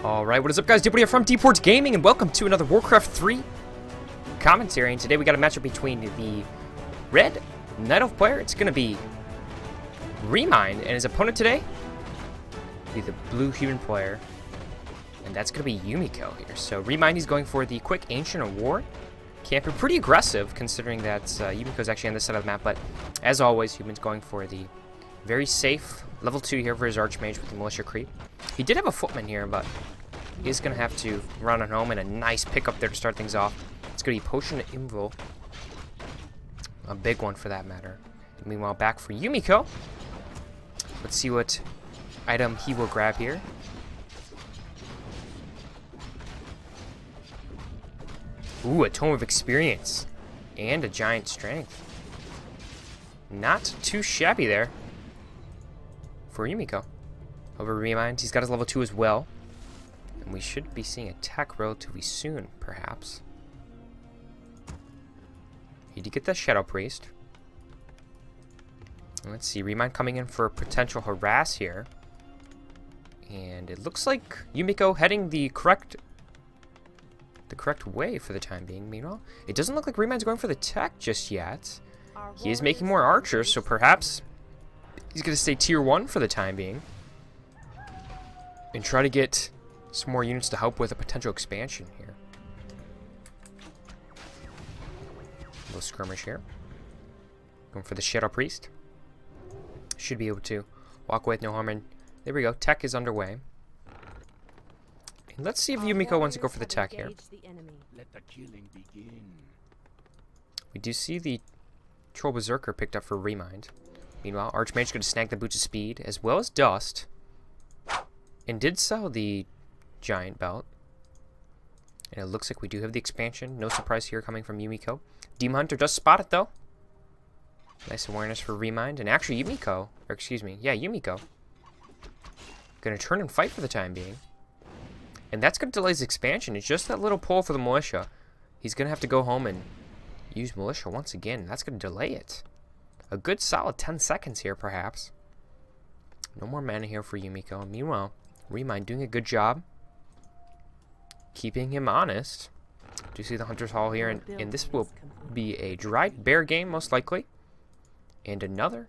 Alright, what is up guys? DPort here from DPortGaming and welcome to another Warcraft 3 commentary. And today we got a matchup between the red Night Elf player. It's going to be ReMinD, and his opponent today will be the blue human player. And that's going to be Yumiko here. So ReMinD is going for the quick Ancient of War camper. Pretty aggressive considering that Yumiko's actually on this side of the map. But as always, Human's going for the very safe level 2 here for his Archmage with the Militia Creep. He did have a Footman here, but he's going to have to run on home, and a nice pickup there to start things off. It's going to be Potion of Invul. A big one for that matter. And meanwhile, back for Yumiko. Let's see what item he will grab here. Ooh, a Tome of Experience. And a Giant Strength. Not too shabby there for Yumiko. Over ReMinD, he's got his level 2 as well. And we should be seeing attack relatively soon, perhaps. He did get the Shadow Priest. And let's see, ReMinD coming in for a potential harass here. And it looks like Yumiko heading the correct way for the time being. Meanwhile, it doesn't look like ReMind's going for the tech just yet. He is making more archers, so perhaps he's going to stay tier 1 for the time being. And try to get some more units to help with a potential expansion here. A little skirmish here. Going for the Shadow Priest. Should be able to walk away with no harm. And there we go. Tech is underway. And let's see if Yumiko wants to go for the tech here. Let the killing begin. We do see the Troll Berserker picked up for ReMinD. Meanwhile, Archmage going to snag the Boots of Speed as well as Dust. And did sell the Giant Belt. And it looks like we do have the expansion. No surprise here coming from Yumiko. Demon Hunter does spot it though. Nice awareness for ReMinD. And actually Yumiko, or excuse me, yeah, Yumiko. Gonna turn and fight for the time being. And that's gonna delay his expansion. It's just that little pull for the Militia. He's gonna have to go home and use Militia once again. That's gonna delay it. A good solid 10 seconds here perhaps. No more mana here for Yumiko. Meanwhile, ReMinD doing a good job keeping him honest. Do you see the Hunter's Hall here? And this will be a dried bear game, most likely. And another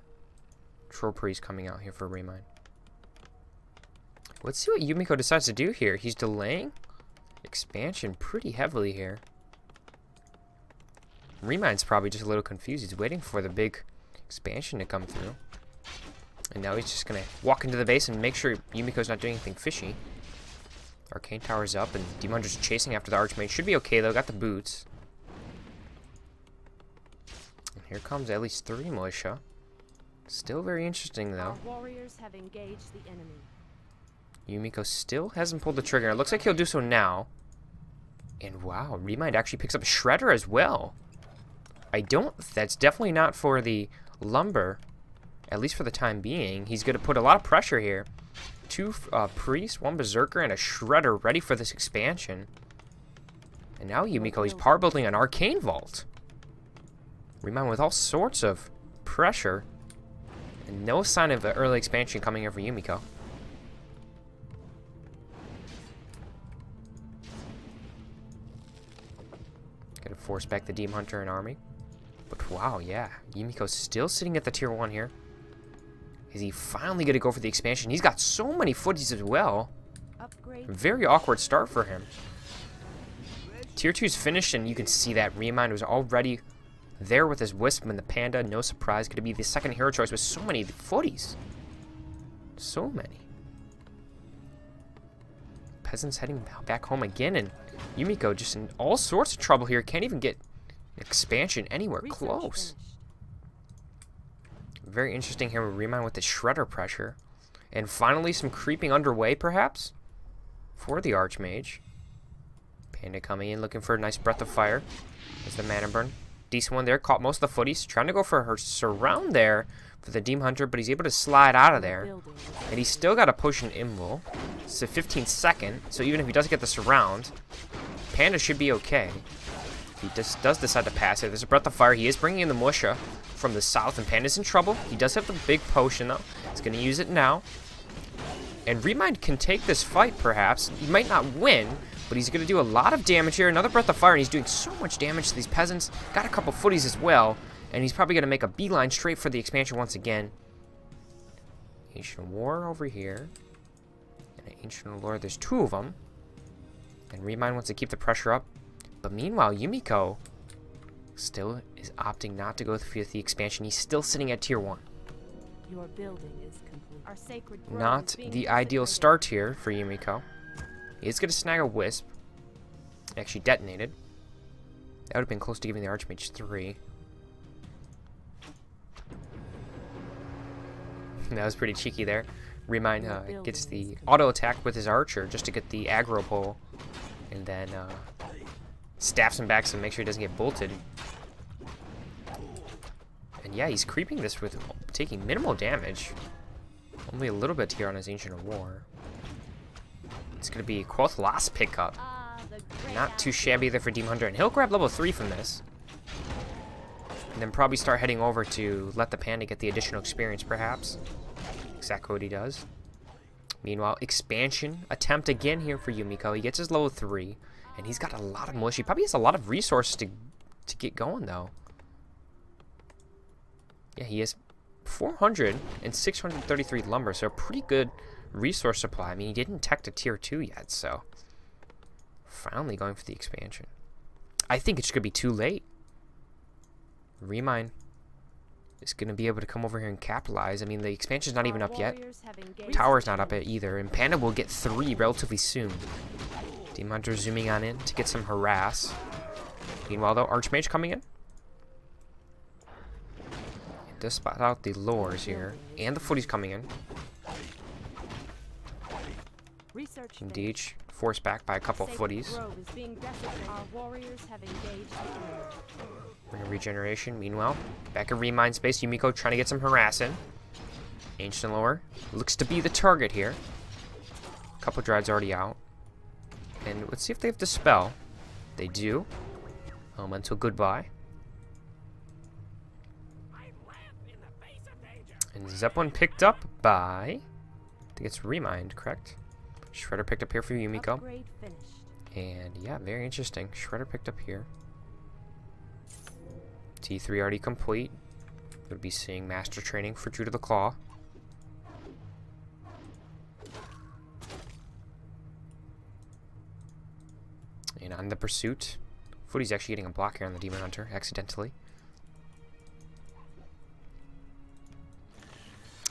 Troll Priest coming out here for ReMinD. Let's see what Yumiko decides to do here. He's delaying expansion pretty heavily here. ReMind's probably just a little confused. He's waiting for the big expansion to come through. And now he's just going to walk into the base and make sure Yumiko's not doing anything fishy. Arcane Tower's up, and Demon Hunter's chasing after the Archmage. Should be okay, though. Got the boots. And here comes at least 3 Militia. Still very interesting, though. Our warriors have engaged the enemy. Yumiko still hasn't pulled the trigger. It looks like he'll do so now. And wow, ReMinD actually picks up a Shredder as well. That's definitely not for the lumber. At least for the time being. He's going to put a lot of pressure here. 2 priests, 1 berserker, and a shredder ready for this expansion. And now Yumiko, he's power building an arcane vault. ReMinD with all sorts of pressure. And no sign of an early expansion coming here for Yumiko. Got to force back the Demon Hunter and army. But wow, yeah. Yumiko's still sitting at the tier 1 here. Is he finally going to go for the expansion? He's got so many footies as well. Very awkward start for him. Tier 2's finished, and you can see that ReMinD was already there with his Wisp and the Panda. No surprise. Going to be the second hero choice with so many footies. So many. Peasants heading back home again, and Yumiko just in all sorts of trouble here. Can't even get expansion anywhere close. Very interesting here with ReMinD with the Shredder pressure. And finally some creeping underway perhaps for the Archmage. Panda coming in looking for a nice Breath of Fire. There's the Mana Burn. Decent one there. Caught most of the footies. Trying to go for her surround there for the Demon Hunter, but he's able to slide out of there. And he's still got a Potion Invul. It's a 15-second, so even if he doesn't get the surround, Panda should be okay. He does decide to pass it. There's a Breath of Fire. He is bringing in the Militia. from the south, and Panda's in trouble. He does have the big potion, though. He's going to use it now. And ReMinD can take this fight, perhaps. He might not win, but he's going to do a lot of damage here. Another Breath of Fire, and he's doing so much damage to these peasants. Got a couple footies as well, and he's probably going to make a beeline straight for the expansion once again. Ancient War over here. And Ancient Lore, there's two of them. And ReMinD wants to keep the pressure up. But meanwhile, Yumiko still is opting not to go through the expansion. He's still sitting at tier 1. Your building is complete. Our sacred grove Not is being the ideal desecrated. start here for Yumiko. He is going to snag a Wisp. Actually detonated. That would have been close to giving the Archmage 3. That was pretty cheeky there. ReMinD gets the auto attack with his Archer just to get the aggro pull. And then staffs him back so make sure he doesn't get bolted. And yeah, he's creeping this with taking minimal damage. Only a little bit here on his Ancient of War. It's going to be Quoth Lost pickup. Not too shabby there for Demon Hunter. And he'll grab level 3 from this. And then probably start heading over to let the Panda get the additional experience, perhaps. Exactly what he does. Meanwhile, expansion attempt again here for Yumiko. He gets his level 3. And he's got a lot of militia. He probably has a lot of resources to get going, though. Yeah, he has 400 and 633 lumber, so a pretty good resource supply. I mean, he didn't tech to tier 2 yet, so finally going for the expansion. I think it's going to be too late. ReMinD is going to be able to come over here and capitalize. I mean, the expansion's not even up yet. Tower's not up yet either, and Panda will get 3 relatively soon. Demon Hunter zooming on in to get some harass. Meanwhile, though, Archmage coming in. Does spot out the lures here, and the footies coming in. Indeed, forced back by a couple of footies. Bring a regeneration. Meanwhile, back in ReMinD space, Yumiko trying to get some harass in. Ancient Lore looks to be the target here. A couple Dreads already out. And let's see if they have Dispel. They do. Elemental Goodbye. And Zeppelin picked up by, I think it's ReMinD, correct? Shredder picked up here for Yumiko. And yeah, very interesting. Shredder picked up here. T3 already complete. We'll be seeing Master Training for True to the Claw. And on the pursuit, Footy's actually getting a block here on the Demon Hunter, accidentally.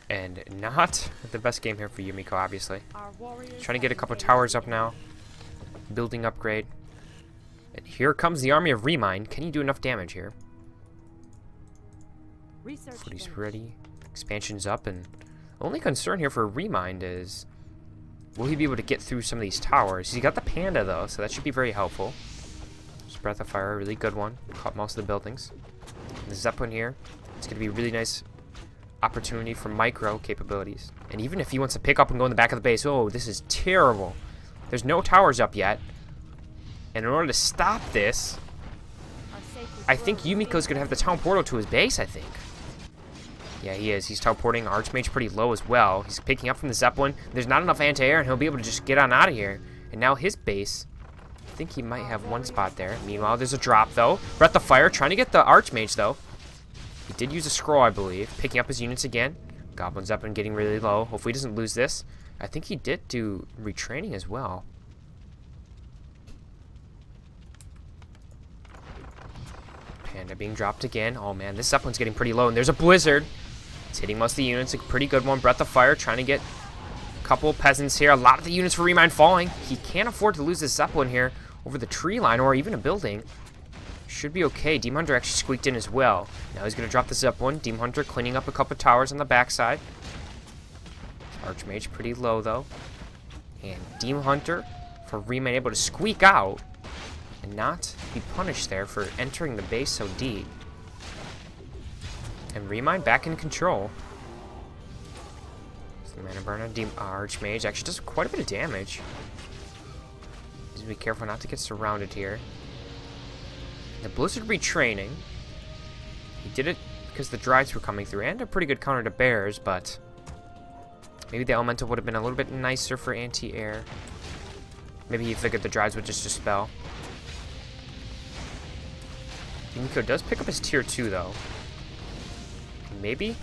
And not the best game here for Yumiko, obviously. Trying to get a couple towers up now. Building upgrade. And here comes the army of ReMinD. Can he do enough damage here? Footy's ready. Expansion's up, and only concern here for ReMinD is, will he be able to get through some of these towers? He got the Panda, though, so that should be very helpful. Just Breath of Fire, a really good one. Caught most of the buildings. And the Zeppelin here. It's going to be a really nice opportunity for micro capabilities. And even if he wants to pick up and go in the back of the base, oh, this is terrible. There's no towers up yet. And in order to stop this, I think Yumiko's going to have the town portal to his base, I think. Yeah, he is. He's teleporting. Archmage pretty low as well. He's picking up from the Zeppelin. There's not enough anti-air, and he'll be able to just get on out of here. And now his base, I think he might have one spot there. Meanwhile, there's a drop, though. Breath of Fire, trying to get the Archmage, though. He did use a scroll, I believe. Picking up his units again. Goblin's up and getting really low. Hopefully he doesn't lose this. I think he did do retraining as well. Panda being dropped again. Oh man, this Zeppelin's getting pretty low. And there's a Blizzard. It's hitting most of the units. A pretty good one. Breath of Fire trying to get a couple peasants here. A lot of the units for ReMinD falling. He can't afford to lose this Zeppelin here over the tree line or even a building. Should be okay. Demon Hunter actually squeaked in as well. Now he's going to drop the Zeppelin. Demon Hunter cleaning up a couple towers on the backside. Archmage pretty low though. And Demon Hunter for ReMinD able to squeak out and not be punished there for entering the base so deep. And ReMinD back in control. So Mana Burner, Archmage actually does quite a bit of damage. Just be careful not to get surrounded here. The Blizzard retraining. He did it because the drives were coming through, and a pretty good counter to bears, but maybe the elemental would have been a little bit nicer for anti-air. Maybe he figured the drives would just dispel. Yumiko does pick up his tier 2 though. Maybe?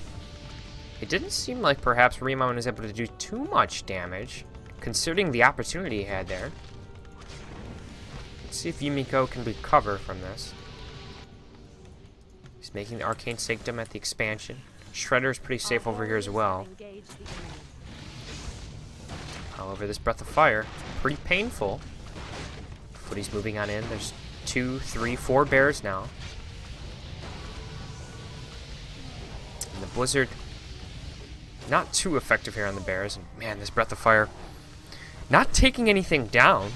It didn't seem like perhaps ReMinD was able to do too much damage, considering the opportunity he had there. Let's see if Yumiko can recover from this. He's making the Arcane Sanctum at the expansion. Shredder's pretty safe over here as well. However, this Breath of Fire, pretty painful. Footy's moving on in. There's 2, 3, 4 bears now. And the Blizzard, not too effective here on the bears. And man, this Breath of Fire, not taking anything down,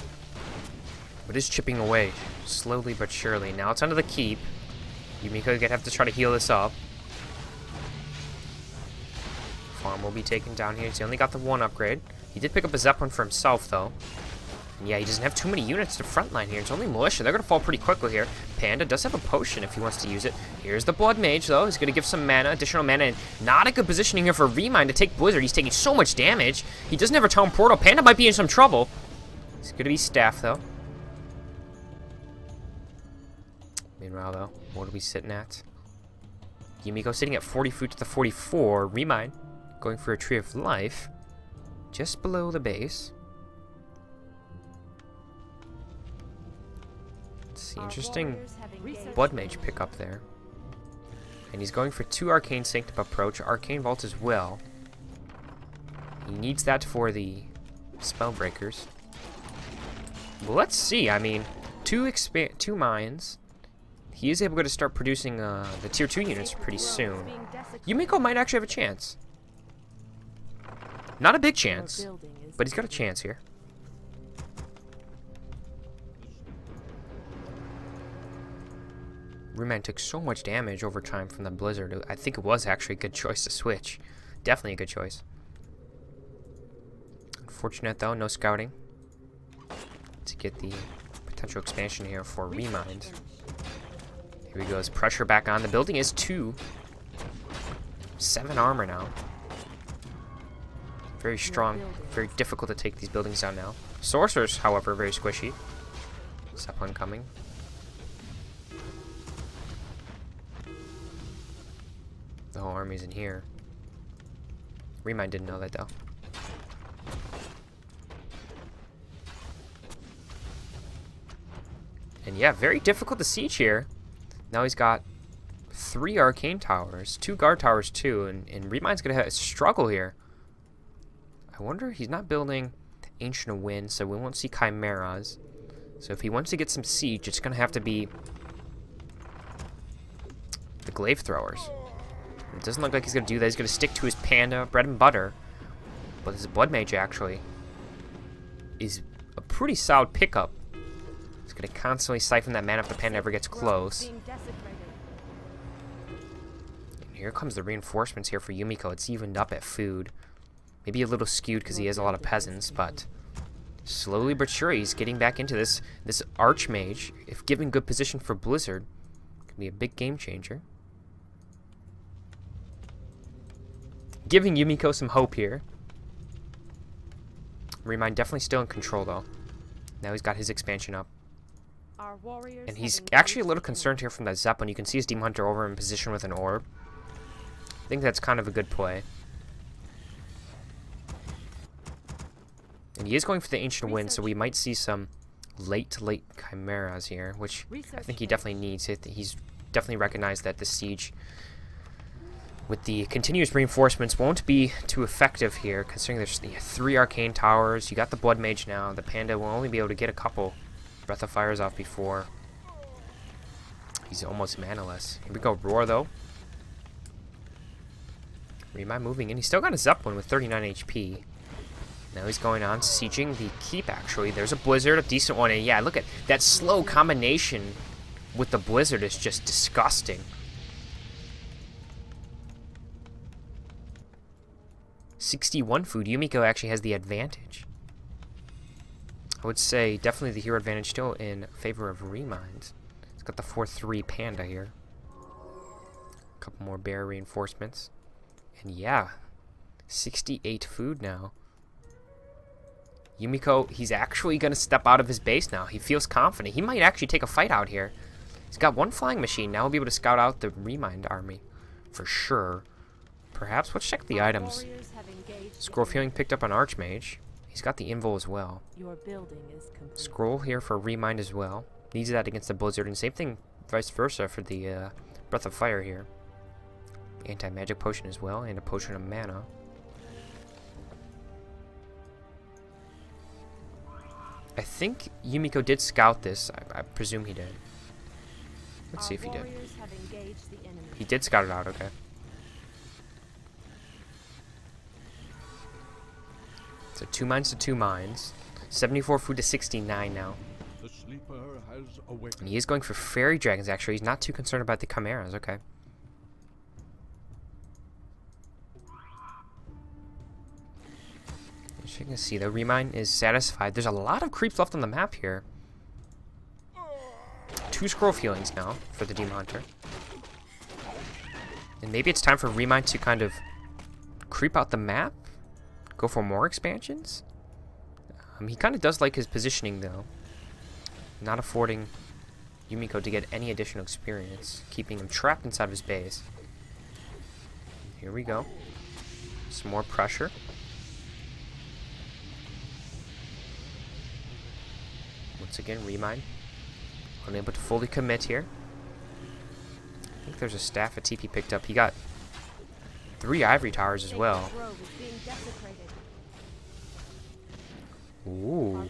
but is chipping away slowly but surely. Now it's under the keep. Yumiko gonna have to try to heal this up. Farm will be taken down here. He's only got the 1 upgrade. He did pick up a Zeppelin for himself, though. And yeah, he doesn't have too many units to frontline here. It's only Militia. They're going to fall pretty quickly here. Panda does have a potion if he wants to use it. Here's the Blood Mage, though. He's going to give some mana, additional mana. And not a good positioning here for ReMinD to take Blizzard. He's taking so much damage. He doesn't have a Town Portal. Panda might be in some trouble. He's going to be Staff, though. Meanwhile, though, what are we sitting at? Yumiko sitting at 40 food to the 44. ReMinD going for a Tree of Life. Just below the base. Let's see, interesting Blood Mage pickup there. And he's going for 2 Arcane Sanctum approach, Arcane Vault as well. He needs that for the Spellbreakers. Well, let's see, I mean, 2 mines. He is able to start producing the tier 2 units pretty soon. Yumiko might actually have a chance. Not a big chance, but he's got a chance here. ReMinD took so much damage over time from the Blizzard. I think it was actually a good choice to switch. Definitely a good choice. Unfortunate though, no scouting to get the potential expansion here for ReMinD. Here he goes, pressure back on. The building is 2. 7 armor now. Very strong, very difficult to take these buildings down now. Sorcerers, however, very squishy. Zeppelin coming. The whole army's in here. ReMinD didn't know that though. And yeah, very difficult to siege here. Now he's got 3 arcane towers, 2 guard towers too, and ReMind's gonna have a struggle here. I wonder if he's not building Ancient of Wind, so we won't see Chimeras. So if he wants to get some siege, it's gonna have to be the Glaive Throwers. It doesn't look like he's gonna do that. He's gonna stick to his Panda, bread and butter. But his Blood Mage actually is a pretty solid pickup. He's gonna constantly siphon that mana if the Panda ever gets close. And here comes the reinforcements here for Yumiko. It's evened up at food. Maybe a little skewed because he has a lot of peasants, but slowly but surely he's getting back into this Archmage. If given good position for Blizzard, can be a big game changer. Giving Yumiko some hope here. ReMinD definitely still in control though. Now he's got his expansion up. And he's actually a little concerned here from that Zeppelin. You can see his Demon Hunter over in position with an orb. I think that's kind of a good play. And he is going for the Ancient Wind, so we might see some late Chimeras here, which I think he definitely needs. He's definitely recognized that the siege with the continuous reinforcements won't be too effective here, considering there's 3 arcane towers. You got the Blood Mage now. The Panda will only be able to get a couple Breath of Fires off before he's almost manaless. Here we go, Roar though. ReMinD moving in. He's still got a Zeppelin with 39 HP. Now he's going on, sieging the keep, actually. There's a Blizzard, a decent one. And yeah, look at that slow combination with the Blizzard is just disgusting. $61 food. Yumiko actually has the advantage. I would say definitely the hero advantage still in favor of ReMinD. He's got the 4-3 Panda here. couple more bear reinforcements. And yeah, 68 food now. Yumiko, he's actually going to step out of his base now. He feels confident. He might actually take a fight out here. He's got one flying machine. Now he'll be able to scout out the ReMinD army. For sure. Perhaps. Let's check the items. Scroll feeling picked up on Archmage. He's got the Invul as well. Your building is complete. Scroll here for ReMinD as well. Needs that against the Blizzard. And same thing vice versa for the Breath of Fire here. Anti-magic potion as well. And a potion of mana. I think Yumiko did scout this. I presume he did. Let's see if he did. He did scout it out, okay. So 2 mines to 2 mines. 74 food to 69 now. The sleeper has awakened. And he is going for fairy dragons, actually. He's not too concerned about the chimeras, okay. As you can see, the ReMinD is satisfied. There's a lot of creeps left on the map here. 2 scroll feelings now for the Demon Hunter. And maybe it's time for ReMinD to kind of creep out the map. Go for more expansions. He kind of does like his positioning, though. Not affording Yumiko to get any additional experience. Keeping him trapped inside of his base. Here we go. Some more pressure. Once again, ReMinD. Unable to fully commit here. I think there's a staff at TP picked up. He got 3 ivory towers as well. Ooh.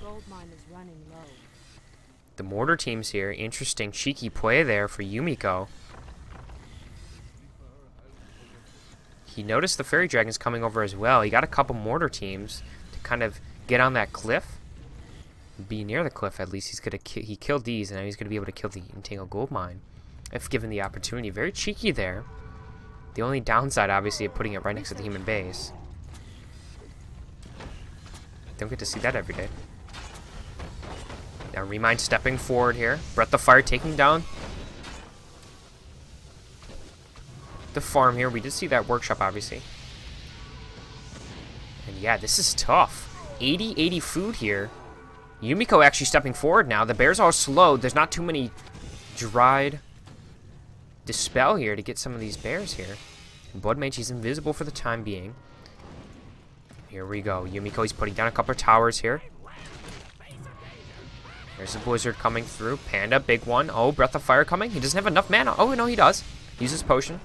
The mortar teams here. Interesting cheeky play there for Yumiko. He noticed the fairy dragons coming over as well. He got a couple mortar teams to kind of get on that cliff. Be near the cliff at least. He killed these, and now he's gonna be able to kill the entangled gold mine if given the opportunity. Very cheeky there. The only downside, obviously, of putting it right next to the human base. Don't get to see that every day. Now ReMinD stepping forward here. Breath of Fire taking down the farm here. We did see that workshop, obviously. And yeah, this is tough. 80 food here. Yumiko actually stepping forward now. The bears are slowed. There's not too many dried dispel here to get some of these bears here. Blood Mage, he's invisible for the time being. Here we go. Yumiko, he's putting down a couple of towers here. There's a Blizzard coming through. Panda, big one. Oh, Breath of Fire coming. He doesn't have enough mana. Oh, no, he does. Uses potion.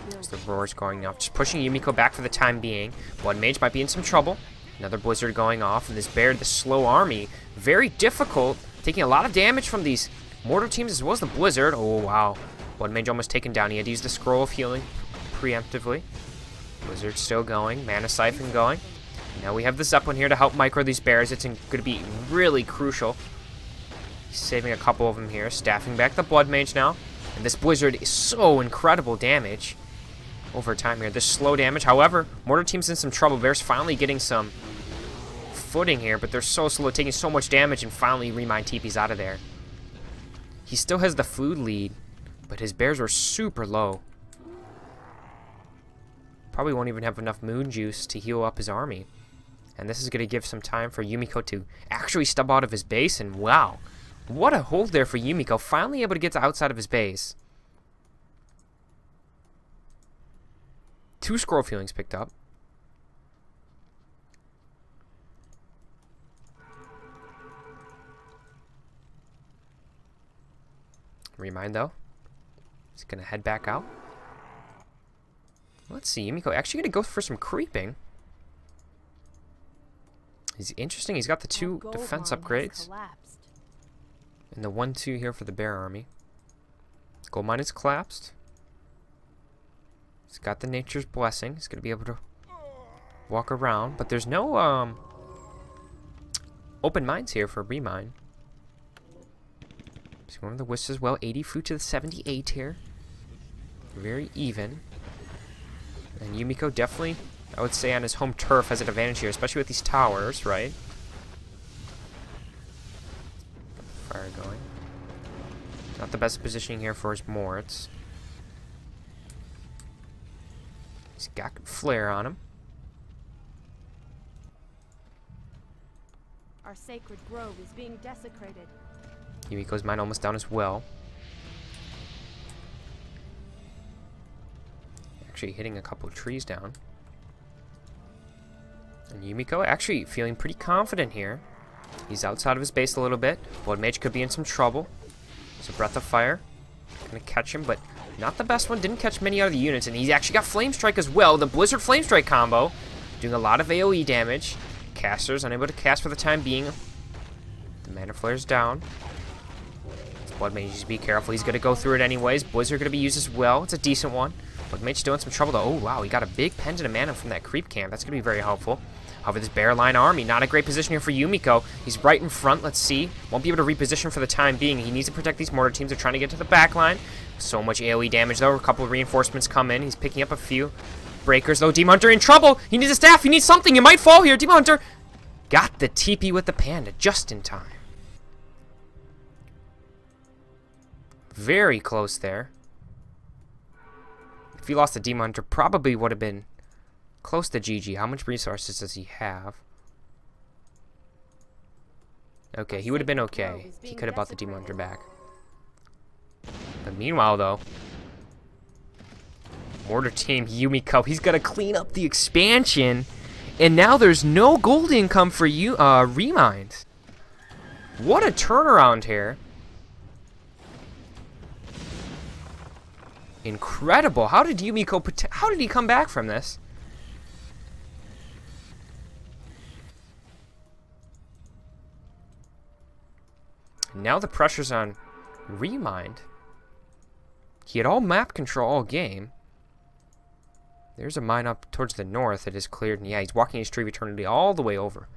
There's the roars going off. Just pushing Yumiko back for the time being. Blood Mage might be in some trouble. Another Blizzard going off. And this bear, the slow army, very difficult. Taking a lot of damage from these mortar teams as well as the Blizzard. Oh, wow. Blood Mage almost taken down. He had to use the Scroll of Healing preemptively. Blizzard still going. Mana Siphon going. Now we have the Zeppelin here to help micro these bears. It's going to be really crucial. He's saving a couple of them here. Staffing back the Blood Mage now. And this Blizzard is so incredible damage over time here. This slow damage. However, mortar team's in some trouble. Bears finally getting some footing here, but they're so slow, taking so much damage, and finally ReMinD TP's out of there. He still has the food lead, but his bears are super low. Probably won't even have enough moon juice to heal up his army. And this is going to give some time for Yumiko to actually step out of his base, and wow, what a hold there for Yumiko, finally able to get to outside of his base. 2 scroll feelings picked up. ReMinD though. He's gonna head back out. Let's see, Yumiko actually gonna go for some creeping. He's interesting, he's got the 2 defense upgrades. And the 1-2 here for the bear army. Gold mine is collapsed. He's got the Nature's Blessing. He's gonna be able to walk around, but there's no open mines here for ReMinD. He's one of the wisps as well. 80 food to the 78 here. Very even. And Yumiko definitely, I would say, on his home turf has an advantage here, especially with these towers, right? Fire going. Not the best positioning here for his Morts. He's got flare on him. Our sacred grove is being desecrated. Yumiko's mine almost down as well. Actually hitting a couple of trees down. And Yumiko actually feeling pretty confident here. He's outside of his base a little bit. Blood Mage could be in some trouble. It's a Breath of Fire. Gonna catch him, but not the best one. Didn't catch many other units, and he's actually got Flame Strike as well. The Blizzard Flame Strike combo. Doing a lot of AoE damage. Casters unable to cast for the time being. The Mana Flare's down. Blood Mage, just be careful. He's gonna go through it anyways. Blizzard gonna be used as well. It's a decent one. Blood Mage still in some trouble though. Oh wow, he got a big Pendant of Mana from that creep camp. That's gonna be very helpful. However, this Bear Line army, not a great position here for Yumiko. He's right in front. Let's see. Won't be able to reposition for the time being. He needs to protect these mortar teams. They're trying to get to the back line. So much AoE damage though. A couple of reinforcements come in. He's picking up a few breakers though. Demon Hunter in trouble. He needs a staff. He needs something. You might fall here. Demon Hunter got the TP with the panda just in time. Very close there. If he lost the Demon Hunter, probably would have been close to GG. How much resources does he have? Okay, he would have been okay. He could have bought the Demon Hunter back. But meanwhile, though, Mortar Team Yumiko, he's got to clean up the expansion. And now there's no gold income for you, ReMinD. What a turnaround here. Incredible. How did Yumiko, how did he come back from this? Now the pressure's on ReMinD. He had all map control all game. There's a mine up towards the north that is cleared. And yeah, he's walking his Tree of Eternity all the way over.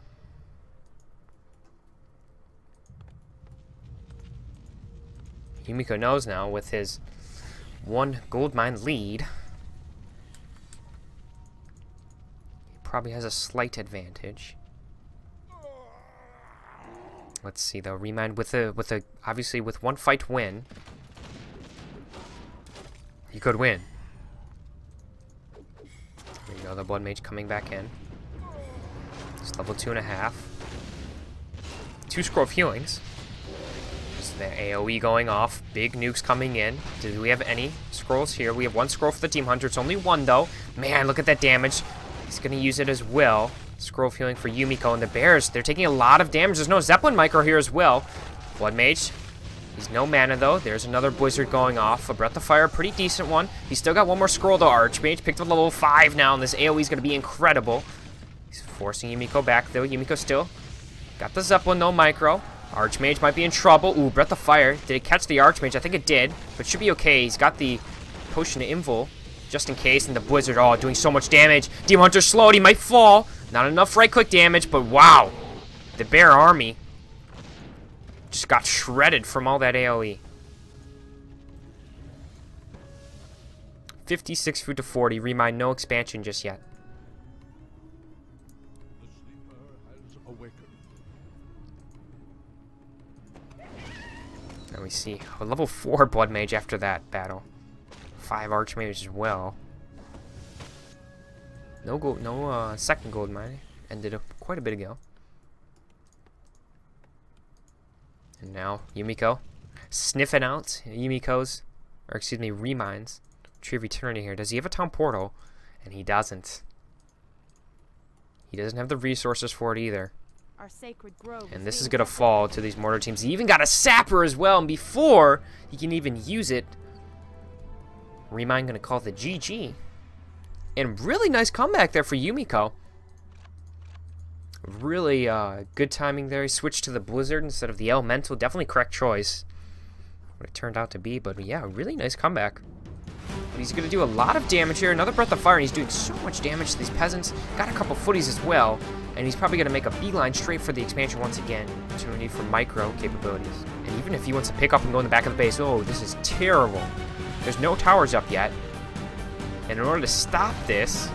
Yumiko knows now with his 1 gold mine lead. He probably has a slight advantage. Let's see though, ReMinD with a obviously with 1 fight win. He could win. There you go, the Blood Mage coming back in. It's level 2.5. 2 Scroll of Healings. Just the AoE going off. Big nukes coming in. Do we have any scrolls here? We have 1 scroll for the Demon Hunter. It's only 1 though. Man, look at that damage. He's gonna use it as well. Scroll of Healing for Yumiko, and the Bears, they're taking a lot of damage. There's no Zeppelin Micro here as well. Blood Mage, he's no mana though. There's another Blizzard going off. A Breath of Fire, pretty decent one. He's still got 1 more scroll though. Archmage picked up level 5 now, and this AoE is going to be incredible. He's forcing Yumiko back though. Yumiko still got the Zeppelin, no Micro. Archmage might be in trouble. Ooh, Breath of Fire. Did it catch the Archmage? I think it did, but should be okay. He's got the Potion of Invul just in case, and the Blizzard, oh, doing so much damage. Demon Hunter slowed. He might fall. Not enough right-click damage, but wow. The Bear Army just got shredded from all that AoE. 56 food to 40. ReMinD, no expansion just yet. The sleeper has awakened. Let me see. A level 4 Blood Mage after that battle. 5 Archmage as well. No gold, no second gold mine. Ended up quite a bit ago. And now Yumiko sniffing out Yumiko's, or excuse me, ReMinD's Tree of Eternity here. Does he have a town portal? And he doesn't. He doesn't have the resources for it either. Our sacred grove And this is gonna fall to these mortar teams. He even got a sapper as well, and before he can even use it, ReMinD gonna call the GG. And really nice comeback there for Yumiko. Really good timing there. He switched to the Blizzard instead of the Elemental. Definitely correct choice. What it turned out to be, but yeah, really nice comeback. But he's going to do a lot of damage here. Another Breath of Fire, and he's doing so much damage to these peasants. Got a couple footies as well. And he's probably going to make a beeline straight for the expansion once again. Opportunity for micro capabilities. And even if he wants to pick up and go in the back of the base, oh, this is terrible. There's no towers up yet. And in order to stop this,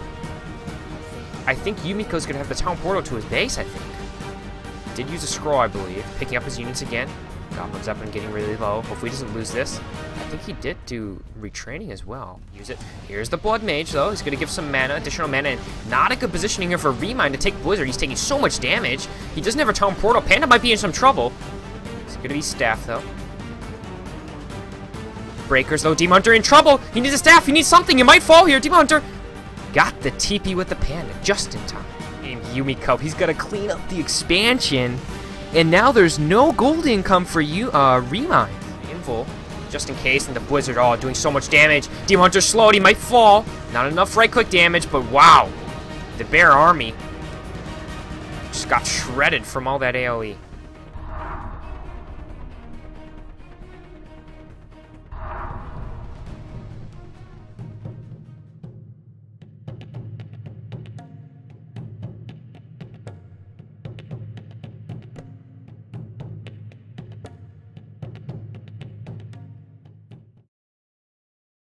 I think Yumiko's going to have the town portal to his base, I think. Did use a scroll, I believe. Picking up his units again. Goblin Zeppelin getting really low. Hopefully he doesn't lose this. I think he did do retraining as well. Use it. Here's the Blood Mage, though. He's going to give some mana, additional mana. And not a good positioning here for ReMinD to take Blizzard. He's taking so much damage. He doesn't have a Town Portal. Panda might be in some trouble. It's going to be Staff, though. Breakers, though. Demon Hunter in trouble. He needs a Staff. He needs something. He might fall here. Demon Hunter got the TP with the Panda just in time. And Yumiko, he's got to clean up the expansion. And now there's no gold income for you, ReMinD. Inful, just in case, and the Blizzard, oh, doing so much damage. Demon Hunter slowed, he might fall. Not enough right-click damage, but wow. The Bear Army just got shredded from all that AoE.